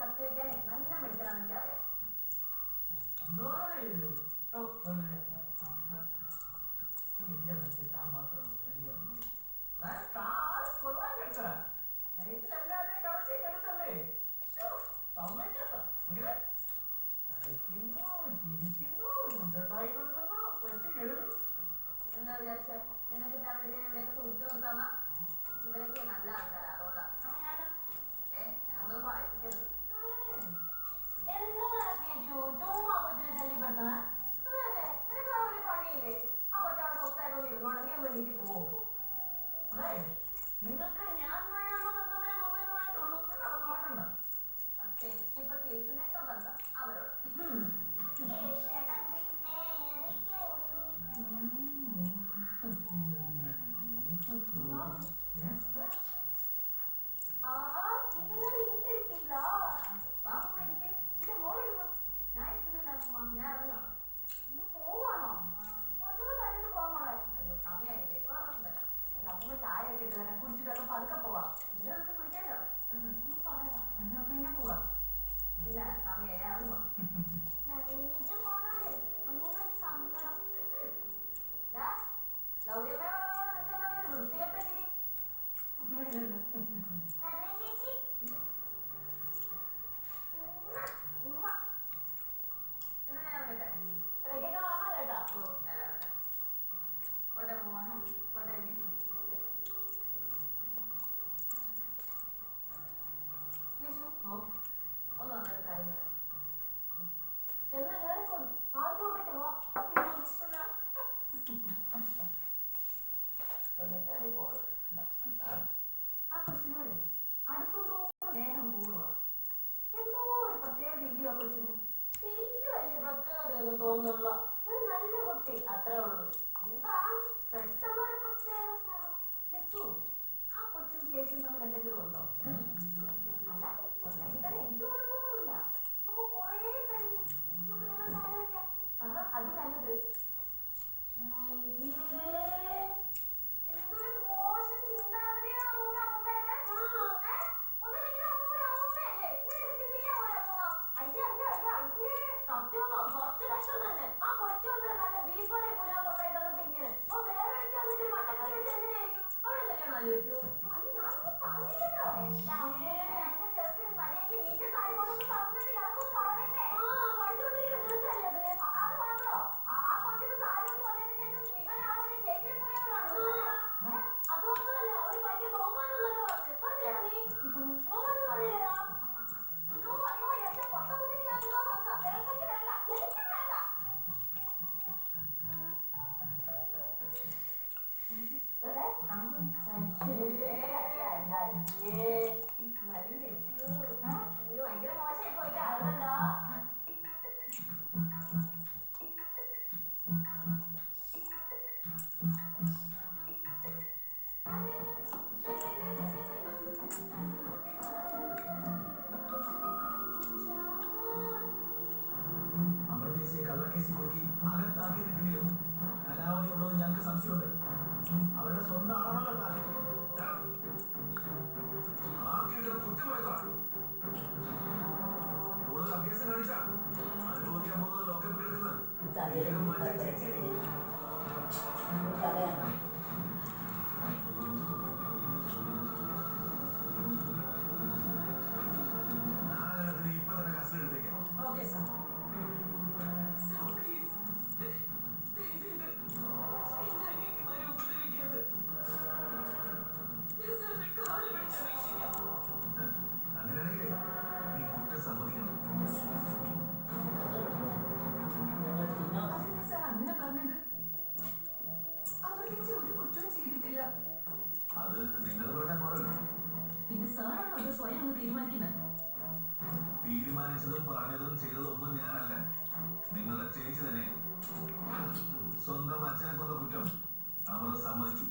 കത്തി വയ്ക്കാനേ നല്ല മെഡിക്കലാന്ന് എനിക്കറിയാം. എന്താ വിചാരിച്ചേ? നിന്നെ കിട്ടാൻ വേണ്ടി ഇവിടെയൊക്കെ സൂക്ഷിച്ചു നിർത്താന്നാ? ഇവരൊക്കെ നല്ല ആൾക്കാരാ, അതുകൊണ്ടാ. എന്നോട് പറയിപ്പിക്കരുത്. ചുമ്മാ കൊച്ചിനെ ശല്യപ്പെടുത്തുന്നത് നിനക്ക് ഒരു പണിയില്ലേ? ആ കൊച്ചവിടെ സ്വസ്ഥായിട്ട് ഇരുന്നോളെ, നീ വേണ്ടിയിട്ട് പോവും. അതെ, നിങ്ങൾക്ക് ഞാൻ ബന്ധമായിട്ടുള്ളൂ, മറക്കണ്ട. പക്ഷെ എനിക്കിപ്പോ കേസിനേക്കാ ബന്ധം അവരോട്. കുടിച്ചിട്ടൊക്കെ പതുക്കെ പോവാം. കുടിക്കാലോ. പിന്നെ പോവാം. ഇല്ല, സമയായി. വൃത്തികെട്ട ശരി. എന്നാ ഞാൻ കേട്ടെ ഇടയ്ക്കൊക്കെ വാങ്ങാൻ കേട്ടോ. കോട്ടെ പോവാ, കോട്ടെ. ഒന്ന് വന്നൊരു കാര്യം പറയാം. എന്ന് കേറിക്കൊള്ളു, ആദ്യം പോവാ. ആ കൊച്ചിനോട് അടുക്കും തോറും സ്നേഹം കൂടുക. എന്തോ ഒരു പ്രത്യേകത ഇല്ലയോ ആ കൊച്ചിന്? എനിക്ക് വലിയ പ്രത്യേകതയൊന്നും തോന്നുന്നില്ല. ഒരു നല്ല കുട്ടി, അത്രേ ഉള്ളൂ. എന്താ പെട്ടെന്ന് ഒരു പ്രത്യേക സ്നേഹം? ലച്ചു, ആ കൊച്ചിന് ശേഷം തമ്മിൽ എന്തെങ്കിലും ഉണ്ടോ? അല്ല, ഉണ്ടെങ്കിൽ തന്നെ എനിക്ക് കുഴപ്പമൊന്നുമില്ല. നമുക്ക് കുറേ കഴിഞ്ഞു നമുക്ക് നല്ല കാര്യം വയ്ക്കാം. അത് നല്ലത്. എന്തൊരു മോശം ചിന്താഗതിയാണ് അമ്മൂമ്മ അമ്മൂമ്മയുടെ. ഒന്നുമില്ലെങ്കിൽ അമ്മൂമ്മ അമ്മൂമ്മയല്ലേ? ഇങ്ങനെയൊക്കെ ചിന്തിക്കാൻ പോലെ അമ്മൂമ്മ. അയ്യേ സത്യമോ, കുറച്ച് കഷ്ടം തന്നെ. ആ കൊച്ചൊന്ന് നല്ല ബീഫോടെ പുലാ കൊണ്ടായി തന്നപ്പോ ഇങ്ങനെ വേറെ എടുക്കാന്നൊരു മട്ടക്കറി വെച്ച് എങ്ങനെയായിരിക്കും? അവിടെ കല്യാണം ആലോചിക്കൂ. ഞാനൊന്നും പറഞ്ഞില്ലല്ലോ. എന്റെ ചെറുക്കിന് മര്യാദയ്ക്ക് വീട്ടിൽ സാരി കൊണ്ടൊന്നും പറഞ്ഞിട്ടില്ല. അതൊക്കെ വളരട്ടെ. പഠിച്ചുകൊണ്ടിരിക്കുന്ന ചെറുക്കല്ലേ അത്? അത് മാത്രോ? ആ കൊച്ചിന് സാരി കൊണ്ട് വന്നതിന് ശേഷം ഇവനാളൊരു ചേച്ചിയെ പോലെ കാണുന്നു. അത് മാത്രമല്ല, അവര് ഭയങ്കര ബഹുമാനം പറഞ്ഞിട്ടാ നീ ബഹുമാനം പറഞ്ഞില്ലേടാ? അയ്യോ എന്റെ പൊട്ട കുതിരി ഞാൻ വേണ്ടെങ്കിൽ വേണ്ട, എനിക്കും വേണ്ട. ഭയങ്കര മോശമായി പോയിട്ട് അറിയണ്ടോ? അമൃതേശിയെ കള്ളക്കേസിൽ കുടുക്കി അകത്താക്കിയതിന് പിന്നിലും കലാവധി ഉണ്ടോ എന്ന് ഞങ്ങൾക്ക് സംശയമുണ്ട്. അവരുടെ സ്വന്തം ആളാണല്ലോ താൻ. കൂടുതൽ അഭ്യാസം കാണിച്ചാ അനുഭവിക്കാൻ പോകുന്നത് ലോക്കപ്പ് കിടക്കുന്നത്. നാലെണ്ണത്തിന് ഇപ്പൊ തന്നെ കസ്റ്റഡി എടുത്തേക്കാം. Okay sir. അങ്ങനെയാണെങ്കിലേ നീ കുറ്റം സമ്മതിക്കണം. അതിനെ സാർ അങ്ങനെ പറഞ്ഞത്? അവർ ഒരു കുറ്റവും ചെയ്തിട്ടില്ല. അത് നിങ്ങൾ പറഞ്ഞാൽ പോരല്ലോ. പിന്നെ സാറാണോ അത് സ്വയം അങ്ങ് തീരുമാനിക്കുന്നത്? തീരുമാനിച്ചതും പറഞ്ഞതും ചെയ്തതും ഒന്നും ഞാനല്ല, നിങ്ങളുടെ ചേച്ചി തന്നെ. സ്വന്തം അച്ഛനെ കൊന്ന കുറ്റം അമൃത സമ്മതിച്ചു.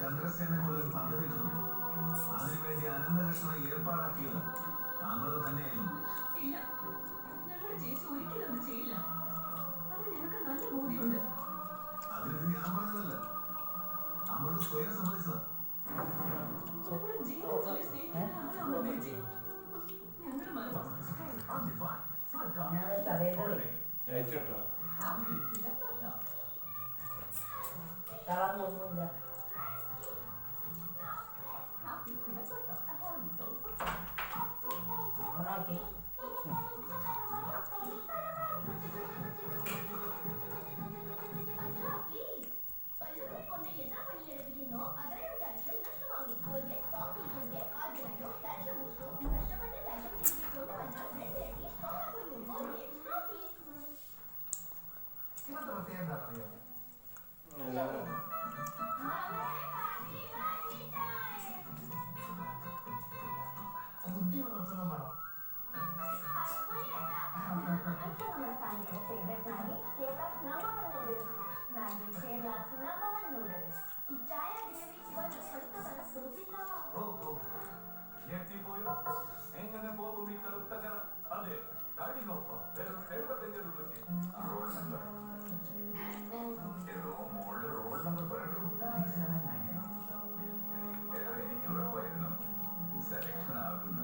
ചന്ദ്രസേന കൊല്ലം പദ്ധതിയിട്ടതും അതിനുവേണ്ടി അനന്തകൃഷ്ണനെ ഏർപ്പാടാക്കിയതും അമൃത തന്നെയായിരുന്നു. ഇല്ല, ഞങ്ങളുടെ ചേച്ചി ഒരിക്കലും അത് ചെയ്യില്ല. അത് ഞങ്ങൾക്ക് നല്ല ബോധ്യമുണ്ട്. അതിന് ഞാൻ പറഞ്ഞതല്ല, അമൃത സ്വയം സമ്മതിച്ചതാ. നമ്മുടെ ജീവിതത്തിലെ സ്നേഹിതനാണോ ചേച്ചി? ഞങ്ങൾ Undefined, flip top, ഞാൻ തലേന്ന് holiday, അയച്ചോട്ടോ happy, peanut butter. കളറൊന്നുമില്ല. happy peanut butter. A healthy source of ഓണാക്കി. ഇന്നത്തെ പ്രത്യേകത എന്താണെന്നറിയോ? കുട്ടി വളർത്തണം വേണം. നമ്മുടെ ഫാമിലിയുടെ favourite Maggi Kerala's number 1 noodles. Maggi Kerala's number 1 noodles. ഈ ചായ ഗ്രേവി ഇവൻ കടുത്ത നല്ല സോസില്ല. ഓ ഞെട്ടിപ്പോയോ? എങ്ങനെ പോകും ഈ കറുത്ത കറ? അതെ കാര്യം നോക്കാം. വെറും 75 രൂപയ്ക്ക്. Roll number. എടോ മോളുടെ റോൾ നമ്പർ പറയൂ. 379. എടോ എനിക്ക് ഉറപ്പായിരുന്നു സെലക്ഷൻ ആകുന്ന.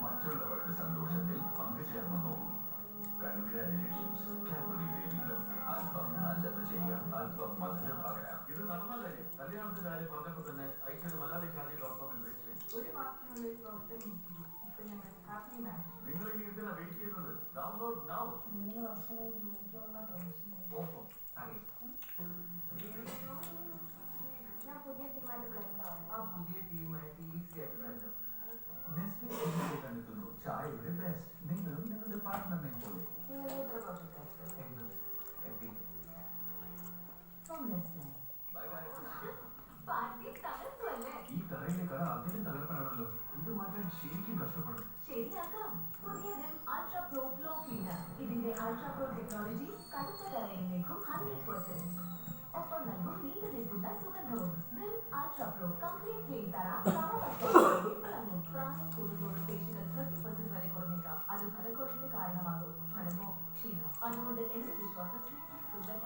മറ്റുള്ളവരുടെ സന്തോഷത്തിൽ പങ്കുചേർന്ന് നോക്കൂ. കൺഗ്രാറ്റുലേഷൻസ്. Cadbury dairy milk. അല്പം നല്ലത് ചെയ്യാം, അല്പം മധുരം പകരാം. ഇത് നടന്ന കാര്യം. കല്യാണത്തിന്റെ കാര്യം പറഞ്ഞപ്പോൾ തന്നെ ഐക്യൊരു മലയാളി ഖാദി ഡോട്ട് രജിസ്റ്റർ ഒരു മാസത്തിനുള്ളിൽ പ്രവർത്തനം മുക്കിയിരുന്നു. ഇപ്പൊ ഞങ്ങൾ ഹാപ്പി മാൻ. നിങ്ങൾ ഇനി എന്തിനാ വെയിറ്റ് ചെയ്യുന്നത്? Download now. 3 വർഷം ജോലിക്ക് പോകുന്ന ടെൻഷൻ. ഓഹോ, അതെ. ഞാൻ പുതിയ ടീമായിട്ട് ബ്ലെൻഡ് ആവും. ആ പുതിയ ടീമായിട്ട് ഈസി ആയിട്ട് ബന്ധം. നെസ്ലെ എന്നെ കണ്ടെത്തുന്നു ചായയുടെ ബെസ്റ്റ്. നിങ്ങളും നിങ്ങളുടെ പാർട്ട്ണറിനെ പോലെ നിങ്ങൾ ഇത്ര പെർഫെക്റ്റ് ആയിരിക്കും. എന്നും എത്തിക്കും. Bye bye. പാർട്ടി തകർത്തുവല്ലേ? ഈ തറയിലെ കട അതിലും തകർപ്പനാണല്ലോ. ഇത് മാറ്റാൻ ശരിക്കും കഷ്ടപ്പെടും. ശരിയാക്കാം. പുതിയ Vim ultra pro flow cleaner. ഇതിന്റെ അൾട്രാ പ്രോ ടെക്നോളജി കടുത്ത തറയിലേക്കും 100%. ഒപ്പം നൽകും നീണ്ടു നിൽക്കുന്ന സുഗന്ധവും. Vim ultra pro complete clean തറ തിളങ്ങും. പ്രായം കൂടുന്നതോടെ പേശികൾ 30% വരെ കുറഞ്ഞേക്കാം. അത് ഫലക്കുറവിന് കാരണമാകും. ഫലമോ ക്ഷീണം. അതുകൊണ്ട് എന്റെ വിശ്വാസം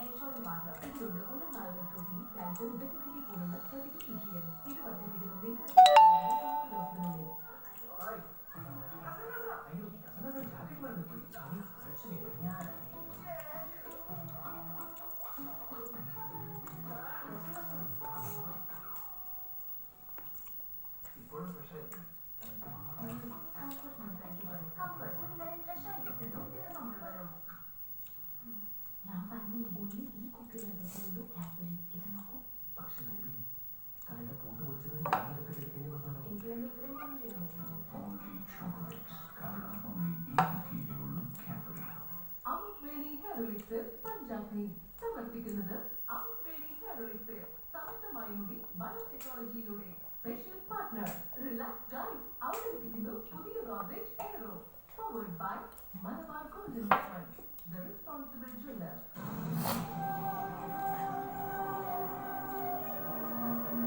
എക്സ്ട്രോയിൽ മാത്രം. ഇതിലുണ്ട് ഉയർന്ന അളവിൽ പ്രോട്ടീൻ, കാൽസ്യം, വിറ്റമിൻ ഡി പോലുള്ള പ്രതിരോധ ന്യൂട്രിയൻസ്. ഇത് വർദ്ധിപ്പിക്കുന്നു നിങ്ങളുടെ ദിവസത്തിനുള്ളിൽ. ഹായ്. അയ്യോ, കസനസ ജാക്കറ്റ് മറന്നു പോയി. അവന് correction ചെയ്തു. ഞാൻ ഇപ്പോഴും ഫ്രഷ് ആയിരിക്കും. ഞാൻ പറഞ്ഞില്ലേ ഉള്ളിൽ ഈ കുട്ടികളുടെ കാഡ്ബറി. ഇത് നോക്കൂ. പക്ഷെ ബേബി കടയുടെ പൂട്ട് പൊളിച്ചത് ഞാനൊക്കെ എടുക്കേണ്ടി വന്നാലോ? എനിക്ക് വേണ്ടി ഇത്രയും പോലും ചെയ്യുന്നു. Only chocolates. കാരണം only ഈ കുക്കിയിലുള്ള Cadbury. അമൃത് വേണി ഹെയർ എലിക്സിർ പഞ്ചാഗ്നി സമർപ്പിക്കുന്നത് അമൃത് വേണി ഹെയർ എലിക്സിർ സമർത്ഥമായ മുടി ബയോടെക്നോളജിയിലൂടെ സ്പെഷ്യൽ പാർട്ട്ണർ റിലാക്സ് ഗൈസ് അവതരിപ്പിക്കുന്നു പുതിയ ഗോദ്രേജ്